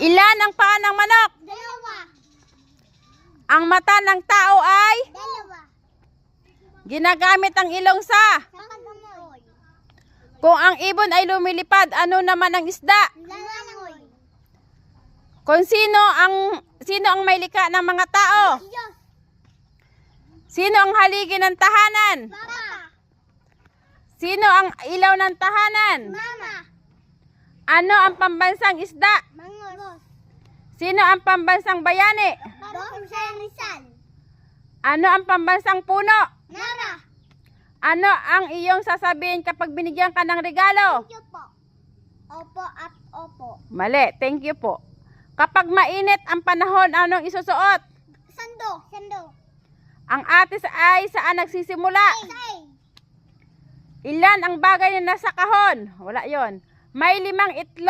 Ilan ang paa ng manok? Dalawa. Ang mata ng tao ay? Dalawa. Ginagamit ang ilong sa? Pagkamoy. Kung ang ibon ay lumilipad, ano naman ang isda? Langoy. Kung sino ang may likha ng mga tao? Diyos. Sino ang haligi ng tahanan? Papa. Sino ang ilaw ng tahanan? Mama. Ano ang pambansang isda? Mangos. Sino ang pambansang bayani? Dr. Rizal. Ano ang pambansang puno? Nara. Ano ang iyong sasabihin kapag binigyan ka ng regalo? Thank you po. Opo at opo. Mali, thank you po. Kapag mainit ang panahon, anong isusuot? Sando. Sando. Ang atis ay saan nagsisimula? Say. Ilan ang bagay na nasa kahon? Wala yon. May 5 itlog.